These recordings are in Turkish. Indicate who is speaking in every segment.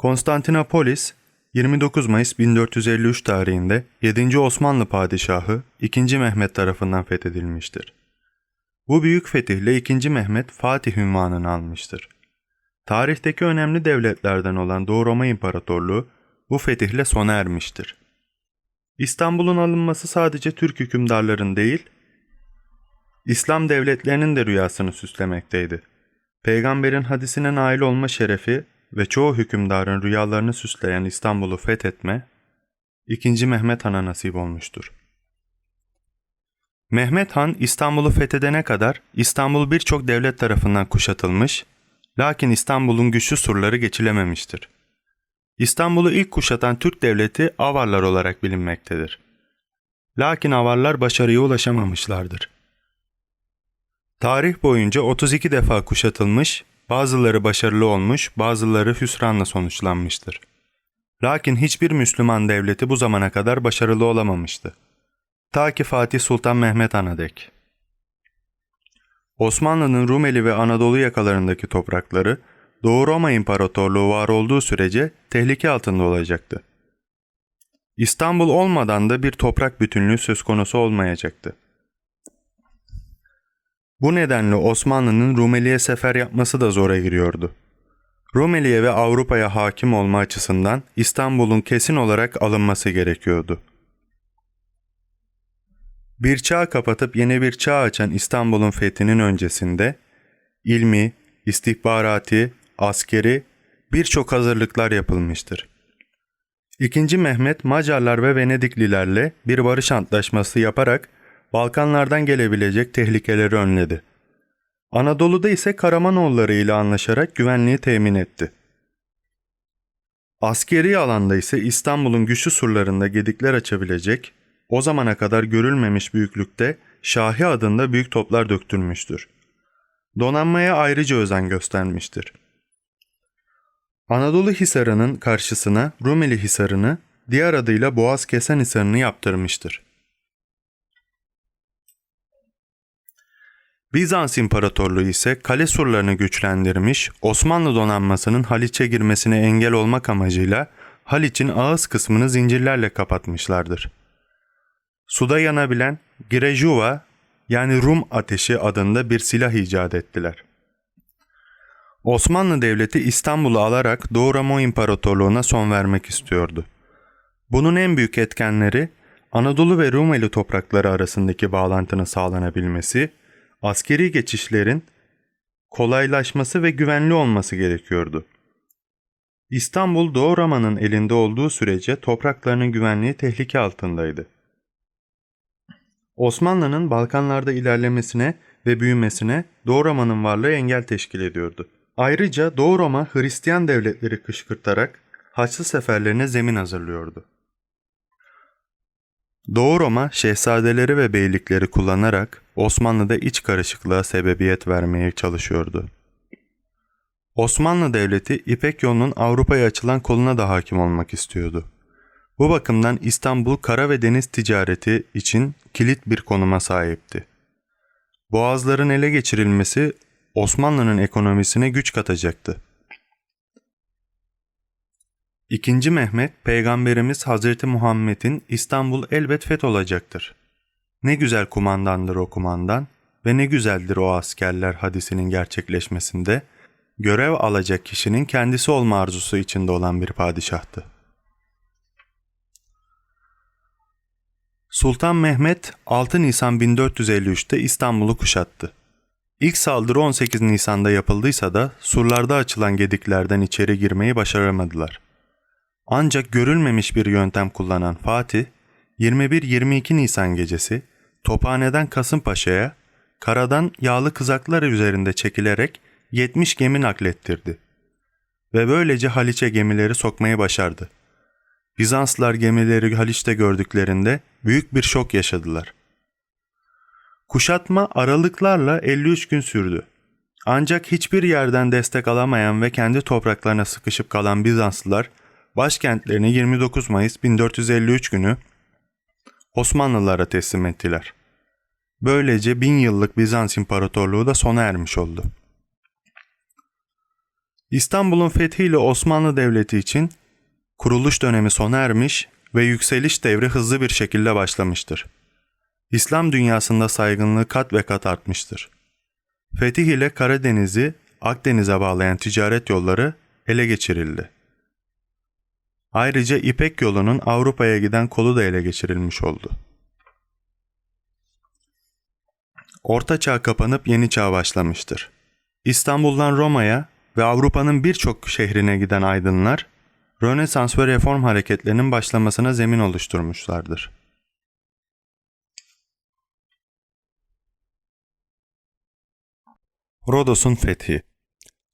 Speaker 1: Konstantinopolis, 29 Mayıs 1453 tarihinde 7. Osmanlı Padişahı 2. Mehmet tarafından fethedilmiştir. Bu büyük fetihle 2. Mehmet Fatih unvanını almıştır. Tarihteki önemli devletlerden olan Doğu Roma İmparatorluğu bu fetihle sona ermiştir. İstanbul'un alınması sadece Türk hükümdarların değil, İslam devletlerinin de rüyasını süslemekteydi. Peygamberin hadisine nail olma şerefi ve çoğu hükümdarın rüyalarını süsleyen İstanbul'u fethetme, 2. Mehmet Han'a nasip olmuştur. Mehmet Han İstanbul'u fethedene kadar İstanbul birçok devlet tarafından kuşatılmış, lakin İstanbul'un güçlü surları geçilememiştir. İstanbul'u ilk kuşatan Türk devleti Avarlar olarak bilinmektedir. Lakin Avarlar başarıya ulaşamamışlardır. Tarih boyunca 32 defa kuşatılmış, bazıları başarılı olmuş, bazıları hüsranla sonuçlanmıştır. Lakin hiçbir Müslüman devleti bu zamana kadar başarılı olamamıştı. Ta ki Fatih Sultan Mehmet Han'a dek. Osmanlı'nın Rumeli ve Anadolu yakalarındaki toprakları, Doğu Roma İmparatorluğu var olduğu sürece tehlike altında olacaktı. İstanbul olmadan da bir toprak bütünlüğü söz konusu olmayacaktı. Bu nedenle Osmanlı'nın Rumeli'ye sefer yapması da zora giriyordu. Rumeli'ye ve Avrupa'ya hakim olma açısından İstanbul'un kesin olarak alınması gerekiyordu. Bir çağ kapatıp yeni bir çağ açan İstanbul'un fethinin öncesinde ilmi, istihbarati, askeri birçok hazırlıklar yapılmıştır. 2. Mehmet Macarlar ve Venediklilerle bir barış antlaşması yaparak Balkanlardan gelebilecek tehlikeleri önledi. Anadolu'da ise Karamanoğulları ile anlaşarak güvenliği temin etti. Askeri alanda ise İstanbul'un güçlü surlarında gedikler açabilecek, o zamana kadar görülmemiş büyüklükte Şahi adında büyük toplar döktürmüştür. Donanmaya ayrıca özen göstermiştir. Anadolu Hisarı'nın karşısına Rumeli Hisarı'nı, diğer adıyla Boğaz Kesen Hisarı'nı yaptırmıştır. Bizans İmparatorluğu ise kale surlarını güçlendirmiş, Osmanlı donanmasının Haliç'e girmesine engel olmak amacıyla Haliç'in ağız kısmını zincirlerle kapatmışlardır. Suda yanabilen Girejuva yani Rum ateşi adında bir silah icat ettiler. Osmanlı Devleti İstanbul'u alarak Doğu Roma İmparatorluğu'na son vermek istiyordu. Bunun en büyük etkenleri Anadolu ve Rumeli toprakları arasındaki bağlantının sağlanabilmesi, askeri geçişlerin kolaylaşması ve güvenli olması gerekiyordu. İstanbul Doğu Roma'nın elinde olduğu sürece topraklarının güvenliği tehlike altındaydı. Osmanlı'nın Balkanlarda ilerlemesine ve büyümesine Doğu Roma'nın varlığı engel teşkil ediyordu. Ayrıca Doğu Roma Hristiyan devletleri kışkırtarak Haçlı seferlerine zemin hazırlıyordu. Doğu Roma şehzadeleri ve beylikleri kullanarak Osmanlı'da iç karışıklığa sebebiyet vermeye çalışıyordu. Osmanlı Devleti İpek yolunun Avrupa'ya açılan koluna da hakim olmak istiyordu. Bu bakımdan İstanbul kara ve deniz ticareti için kilit bir konuma sahipti. Boğazların ele geçirilmesi Osmanlı'nın ekonomisine güç katacaktı. 2. Mehmet, Peygamberimiz Hazreti Muhammed'in İstanbul elbet fetholacaktır. Ne güzel kumandandır o kumandan ve ne güzeldir o askerler hadisinin gerçekleşmesinde görev alacak kişinin kendisi olma arzusu içinde olan bir padişahtı. Sultan Mehmet 6 Nisan 1453'te İstanbul'u kuşattı. İlk saldırı 18 Nisan'da yapıldıysa da surlarda açılan gediklerden içeri girmeyi başaramadılar. Ancak görülmemiş bir yöntem kullanan Fatih, 21-22 Nisan gecesi Tophane'den Kasımpaşa'ya karadan yağlı kızaklar üzerinde çekilerek 70 gemi naklettirdi ve böylece Haliç'e gemileri sokmayı başardı. Bizanslılar gemileri Haliç'te gördüklerinde büyük bir şok yaşadılar. Kuşatma aralıklarla 53 gün sürdü. Ancak hiçbir yerden destek alamayan ve kendi topraklarına sıkışıp kalan Bizanslılar başkentlerini 29 Mayıs 1453 günü Osmanlılara teslim ettiler. Böylece 1000 yıllık Bizans İmparatorluğu da sona ermiş oldu. İstanbul'un fethiyle Osmanlı Devleti için kuruluş dönemi sona ermiş ve yükseliş devri hızlı bir şekilde başlamıştır. İslam dünyasında saygınlığı kat ve kat artmıştır. Fetih ile Karadeniz'i Akdeniz'e bağlayan ticaret yolları ele geçirildi. Ayrıca İpek yolunun Avrupa'ya giden kolu da ele geçirilmiş oldu. Orta Çağ kapanıp Yeni Çağ başlamıştır. İstanbul'dan Roma'ya ve Avrupa'nın birçok şehrine giden aydınlar, Rönesans ve Reform hareketlerinin başlamasına zemin oluşturmuşlardır. Rodos'un fethi.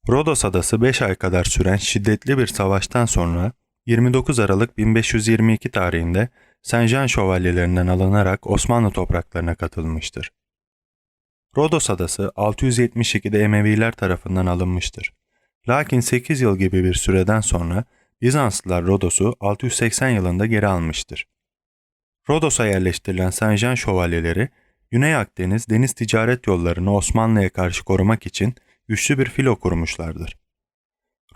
Speaker 1: Rodos adası 5 ay kadar süren şiddetli bir savaştan sonra 29 Aralık 1522 tarihinde Saint-Jean şövalyelerinden alınarak Osmanlı topraklarına katılmıştır. Rodos adası 672'de Emeviler tarafından alınmıştır. Lakin 8 yıl gibi bir süreden sonra Bizanslılar Rodos'u 680 yılında geri almıştır. Rodos'a yerleştirilen Saint-Jean şövalyeleri, Güney Akdeniz deniz ticaret yollarını Osmanlı'ya karşı korumak için güçlü bir filo kurmuşlardır.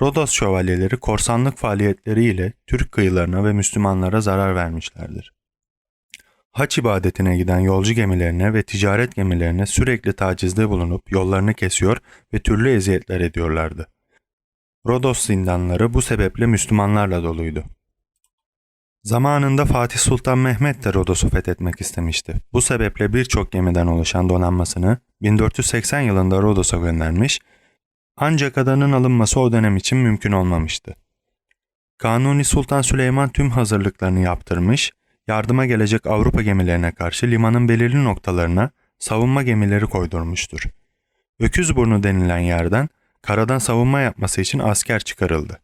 Speaker 1: Rodos şövalyeleri korsanlık faaliyetleriyle Türk kıyılarına ve Müslümanlara zarar vermişlerdir. Haç ibadetine giden yolcu gemilerine ve ticaret gemilerine sürekli tacizde bulunup yollarını kesiyor ve türlü eziyetler ediyorlardı. Rodos zindanları bu sebeple Müslümanlarla doluydu. Zamanında Fatih Sultan Mehmet de Rodos'u fethetmek istemişti. Bu sebeple birçok gemiden oluşan donanmasını 1480 yılında Rodos'a göndermiş, ancak adanın alınması o dönem için mümkün olmamıştı. Kanuni Sultan Süleyman tüm hazırlıklarını yaptırmış, yardıma gelecek Avrupa gemilerine karşı limanın belirli noktalarına savunma gemileri koydurmuştur. Öküzburnu denilen yerden karadan savunma yapması için asker çıkarıldı.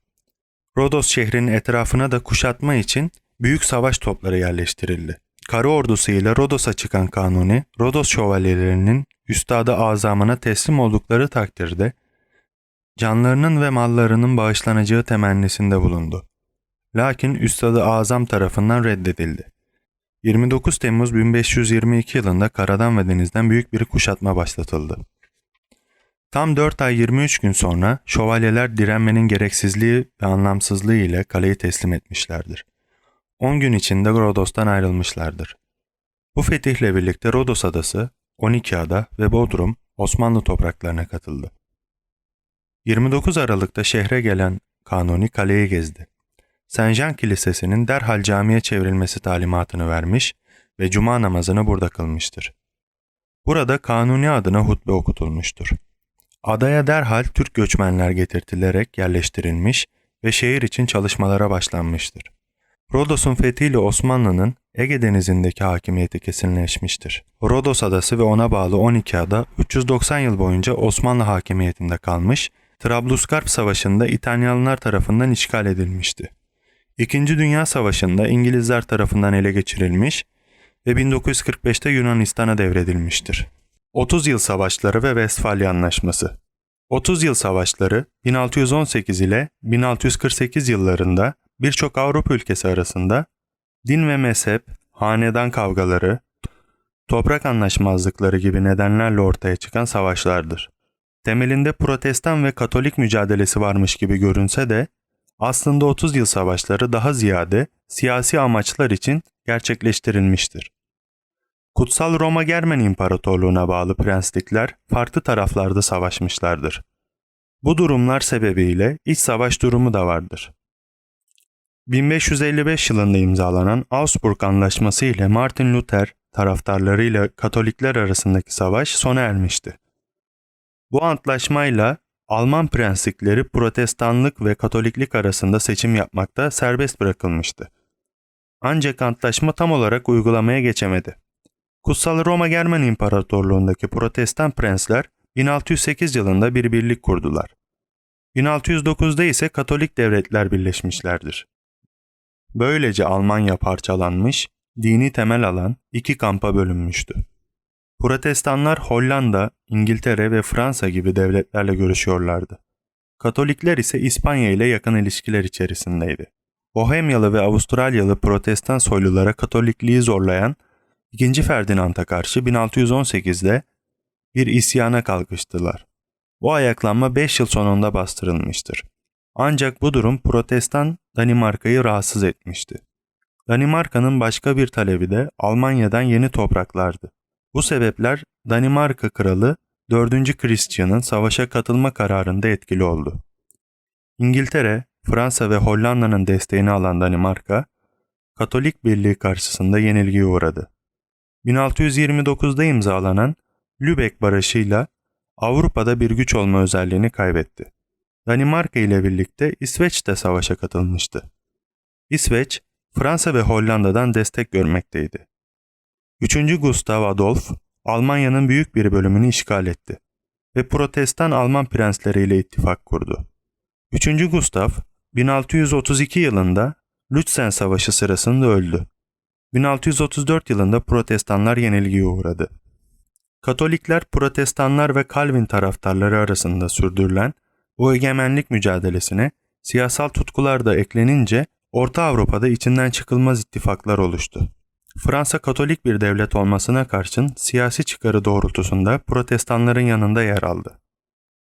Speaker 1: Rodos şehrinin etrafına da kuşatma için büyük savaş topları yerleştirildi. Kara ordusuyla Rodos'a çıkan Kanuni, Rodos şövalyelerinin Üstad-ı Azamına teslim oldukları takdirde canlarının ve mallarının bağışlanacağı temennisinde bulundu. Lakin Üstad-ı Azam tarafından reddedildi. 29 Temmuz 1522 yılında karadan ve denizden büyük bir kuşatma başlatıldı. Tam 4 ay 23 gün sonra şövalyeler direnmenin gereksizliği ve anlamsızlığı ile kaleyi teslim etmişlerdir. 10 gün içinde Rodos'tan ayrılmışlardır. Bu fetihle birlikte Rodos adası, 12 ada ve Bodrum Osmanlı topraklarına katıldı. 29 Aralık'ta şehre gelen Kanuni kaleyi gezdi. Saint-Jean Kilisesi'nin derhal camiye çevrilmesi talimatını vermiş ve cuma namazını burada kılmıştır. Burada Kanuni adına hutbe okutulmuştur. Adaya derhal Türk göçmenler getirtilerek yerleştirilmiş ve şehir için çalışmalara başlanmıştır. Rodos'un fethiyle Osmanlı'nın Ege Denizi'ndeki hakimiyeti kesinleşmiştir. Rodos adası ve ona bağlı 12 ada 390 yıl boyunca Osmanlı hakimiyetinde kalmış, Trablusgarp Savaşı'nda İtalyanlar tarafından işgal edilmişti. İkinci Dünya Savaşı'nda İngilizler tarafından ele geçirilmiş ve 1945'te Yunanistan'a devredilmiştir. 30 Yıl Savaşları ve Westfalya Anlaşması. 30 Yıl Savaşları 1618 ile 1648 yıllarında birçok Avrupa ülkesi arasında din ve mezhep, hanedan kavgaları, toprak anlaşmazlıkları gibi nedenlerle ortaya çıkan savaşlardır. Temelinde Protestan ve Katolik mücadelesi varmış gibi görünse de aslında 30 Yıl Savaşları daha ziyade siyasi amaçlar için gerçekleştirilmiştir. Kutsal Roma Germen İmparatorluğu'na bağlı prenslikler farklı taraflarda savaşmışlardır. Bu durumlar sebebiyle iç savaş durumu da vardır. 1555 yılında imzalanan Augsburg Anlaşması ile Martin Luther taraftarları ile Katolikler arasındaki savaş sona ermişti. Bu antlaşmayla Alman prenslikleri Protestanlık ve Katoliklik arasında seçim yapmakta serbest bırakılmıştı. Ancak antlaşma tam olarak uygulamaya geçemedi. Kutsal Roma Germen İmparatorluğu'ndaki Protestan prensler 1608 yılında bir birlik kurdular. 1609'da ise Katolik devletler birleşmişlerdir. Böylece Almanya parçalanmış, dini temel alan iki kampa bölünmüştü. Protestanlar Hollanda, İngiltere ve Fransa gibi devletlerle görüşüyorlardı. Katolikler ise İspanya ile yakın ilişkiler içerisindeydi. Bohemyalı ve Avustralyalı Protestan soylulara Katolikliği zorlayan II. Ferdinand'a karşı 1618'de bir isyana kalkıştılar. Bu ayaklanma 5 yıl sonunda bastırılmıştır. Ancak bu durum Protestan Danimarka'yı rahatsız etmişti. Danimarka'nın başka bir talebi de Almanya'dan yeni topraklardı. Bu sebepler Danimarka Kralı 4. Christian'ın savaşa katılma kararında etkili oldu. İngiltere, Fransa ve Hollanda'nın desteğini alan Danimarka, Katolik Birliği karşısında yenilgiye uğradı. 1629'da imzalanan Lübeck Barışı'yla Avrupa'da bir güç olma özelliğini kaybetti. Danimarka ile birlikte İsveç de savaşa katılmıştı. İsveç, Fransa ve Hollanda'dan destek görmekteydi. 3. Gustav Adolf, Almanya'nın büyük bir bölümünü işgal etti ve Protestan Alman prensleriyle ittifak kurdu. 3. Gustav, 1632 yılında Lützen Savaşı sırasında öldü. 1634 yılında Protestanlar yenilgiye uğradı. Katolikler, Protestanlar ve Calvin taraftarları arasında sürdürülen bu egemenlik mücadelesine siyasal tutkular da eklenince Orta Avrupa'da içinden çıkılmaz ittifaklar oluştu. Fransa Katolik bir devlet olmasına karşın siyasi çıkarı doğrultusunda Protestanların yanında yer aldı.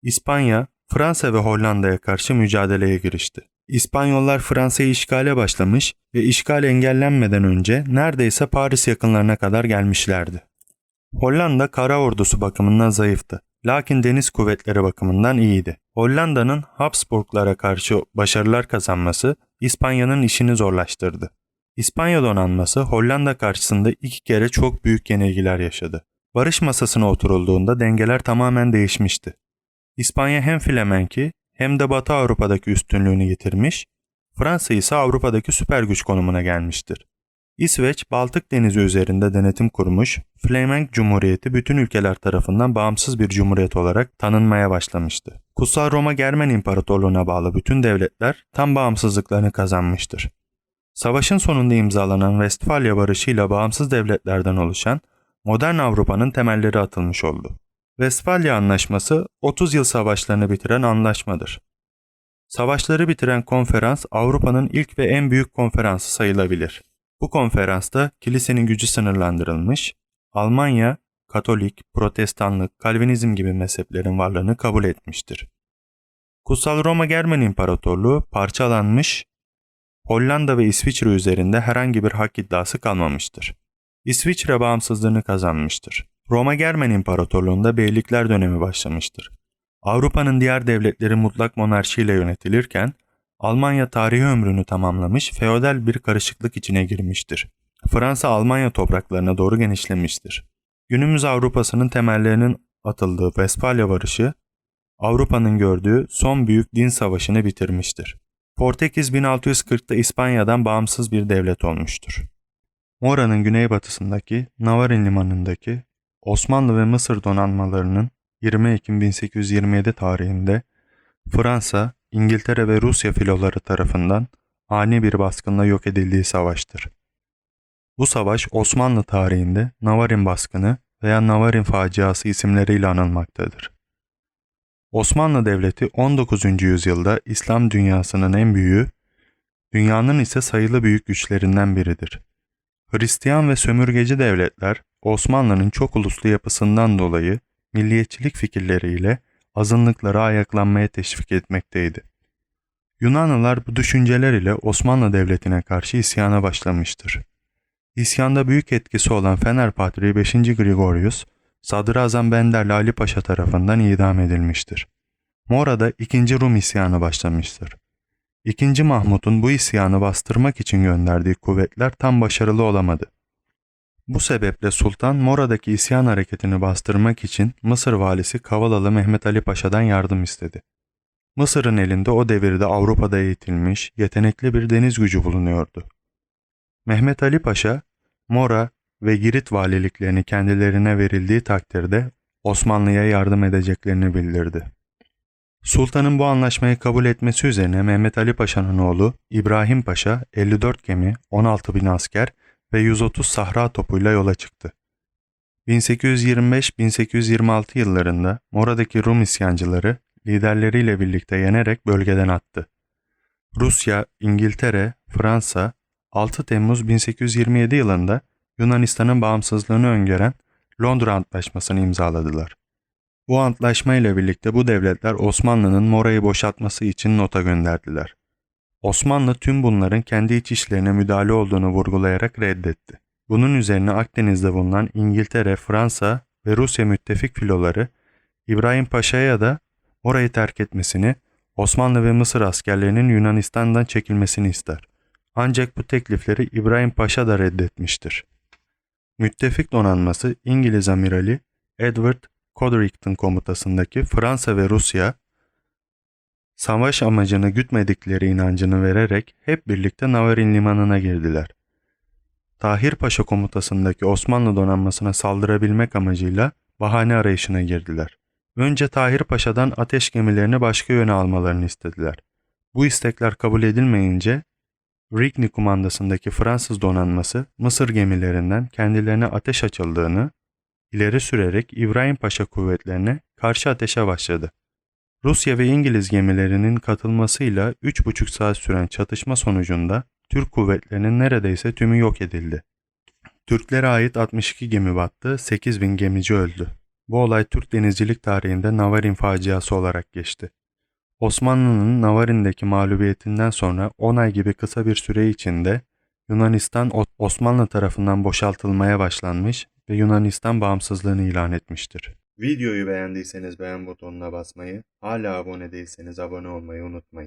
Speaker 1: İspanya, Fransa ve Hollanda'ya karşı mücadeleye girişti. İspanyollar Fransa'yı işgale başlamış ve işgal engellenmeden önce neredeyse Paris yakınlarına kadar gelmişlerdi. Hollanda kara ordusu bakımından zayıftı, lakin deniz kuvvetleri bakımından iyiydi. Hollanda'nın Habsburglara karşı başarılar kazanması İspanya'nın işini zorlaştırdı. İspanya donanması Hollanda karşısında 2 kere çok büyük yenilgiler yaşadı. Barış masasına oturulduğunda dengeler tamamen değişmişti. İspanya hem Flemenk'i hem de Batı Avrupa'daki üstünlüğünü yitirmiş, Fransa ise Avrupa'daki süper güç konumuna gelmiştir. İsveç, Baltık Denizi üzerinde denetim kurmuş, Flemenk Cumhuriyeti bütün ülkeler tarafından bağımsız bir cumhuriyet olarak tanınmaya başlamıştı. Kutsal Roma Germen İmparatorluğu'na bağlı bütün devletler tam bağımsızlıklarını kazanmıştır. Savaşın sonunda imzalanan Westfalia Barışı ile bağımsız devletlerden oluşan modern Avrupa'nın temelleri atılmış oldu. Westfalia Anlaşması 30 yıl savaşlarını bitiren anlaşmadır. Savaşları bitiren konferans Avrupa'nın ilk ve en büyük konferansı sayılabilir. Bu konferansta kilisenin gücü sınırlandırılmış, Almanya, Katolik, Protestanlık, Kalvinizm gibi mezheplerin varlığını kabul etmiştir. Kutsal Roma Germen İmparatorluğu parçalanmış, Hollanda ve İsviçre üzerinde herhangi bir hak iddiası kalmamıştır. İsviçre bağımsızlığını kazanmıştır. Roma Germen İmparatorluğu'nda beylikler dönemi başlamıştır. Avrupa'nın diğer devletleri mutlak monarşiyle yönetilirken, Almanya tarihi ömrünü tamamlamış feodal bir karışıklık içine girmiştir. Fransa Almanya topraklarına doğru genişlemiştir. Günümüz Avrupa'sının temellerinin atıldığı Westfalia Barışı, Avrupa'nın gördüğü son büyük din savaşını bitirmiştir. Portekiz 1640'ta İspanya'dan bağımsız bir devlet olmuştur. Mora'nın güneybatısındaki Navarin limanındaki Osmanlı ve Mısır donanmalarının 20 Ekim 1827 tarihinde Fransa, İngiltere ve Rusya filoları tarafından ani bir baskınla yok edildiği savaştır. Bu savaş Osmanlı tarihinde Navarin baskını veya Navarin faciası isimleriyle anılmaktadır. Osmanlı Devleti 19. yüzyılda İslam dünyasının en büyüğü, dünyanın ise sayılı büyük güçlerinden biridir. Hristiyan ve sömürgeci devletler Osmanlı'nın çok uluslu yapısından dolayı milliyetçilik fikirleriyle azınlıkları ayaklanmaya teşvik etmekteydi. Yunanlılar bu düşünceler ile Osmanlı Devleti'ne karşı isyana başlamıştır. İsyanda büyük etkisi olan Fener Patriği 5. Gregorius, Sadrazam Benderli Ali Paşa tarafından idam edilmiştir. Mora'da 2. Rum isyanı başlamıştır. 2. Mahmut'un bu isyanı bastırmak için gönderdiği kuvvetler tam başarılı olamadı. Bu sebeple Sultan Mora'daki isyan hareketini bastırmak için Mısır valisi Kavalalı Mehmet Ali Paşa'dan yardım istedi. Mısır'ın elinde o devirde Avrupa'da eğitilmiş, yetenekli bir deniz gücü bulunuyordu. Mehmet Ali Paşa, Mora ve Girit valiliklerini kendilerine verildiği takdirde Osmanlı'ya yardım edeceklerini bildirdi. Sultanın bu anlaşmayı kabul etmesi üzerine Mehmet Ali Paşa'nın oğlu İbrahim Paşa 54 gemi, 16 bin asker ve 130 sahra topuyla yola çıktı. 1825-1826 yıllarında Mora'daki Rum isyancıları liderleriyle birlikte yenerek bölgeden attı. Rusya, İngiltere, Fransa 6 Temmuz 1827 yılında Yunanistan'ın bağımsızlığını öngören Londra Antlaşması'nı imzaladılar. Bu antlaşma ile birlikte bu devletler Osmanlı'nın Mora'yı boşaltması için nota gönderdiler. Osmanlı tüm bunların kendi iç işlerine müdahale olduğunu vurgulayarak reddetti. Bunun üzerine Akdeniz'de bulunan İngiltere, Fransa ve Rusya müttefik filoları İbrahim Paşa'ya da orayı terk etmesini, Osmanlı ve Mısır askerlerinin Yunanistan'dan çekilmesini ister. Ancak bu teklifleri İbrahim Paşa da reddetmiştir. Müttefik donanması İngiliz amirali Edward Codrington komutasındaki Fransa ve Rusya, savaş amacını gütmedikleri inancını vererek hep birlikte Navarin limanına girdiler. Tahir Paşa komutasındaki Osmanlı donanmasına saldırabilmek amacıyla bahane arayışına girdiler. Önce Tahir Paşa'dan ateş gemilerini başka yöne almalarını istediler. Bu istekler kabul edilmeyince Rigny kumandasındaki Fransız donanması Mısır gemilerinden kendilerine ateş açıldığını ileri sürerek İbrahim Paşa kuvvetlerine karşı ateşe başladı. Rusya ve İngiliz gemilerinin katılmasıyla 3,5 saat süren çatışma sonucunda Türk kuvvetlerinin neredeyse tümü yok edildi. Türklere ait 62 gemi battı, 8.000 gemici öldü. Bu olay Türk denizcilik tarihinde Navarin faciası olarak geçti. Osmanlı'nın Navarin'deki mağlubiyetinden sonra 10 ay gibi kısa bir süre içinde Yunanistan Osmanlı tarafından boşaltılmaya başlanmış ve Yunanistan bağımsızlığını ilan etmiştir. Videoyu beğendiyseniz beğen butonuna basmayı, hala abone değilseniz abone olmayı unutmayın.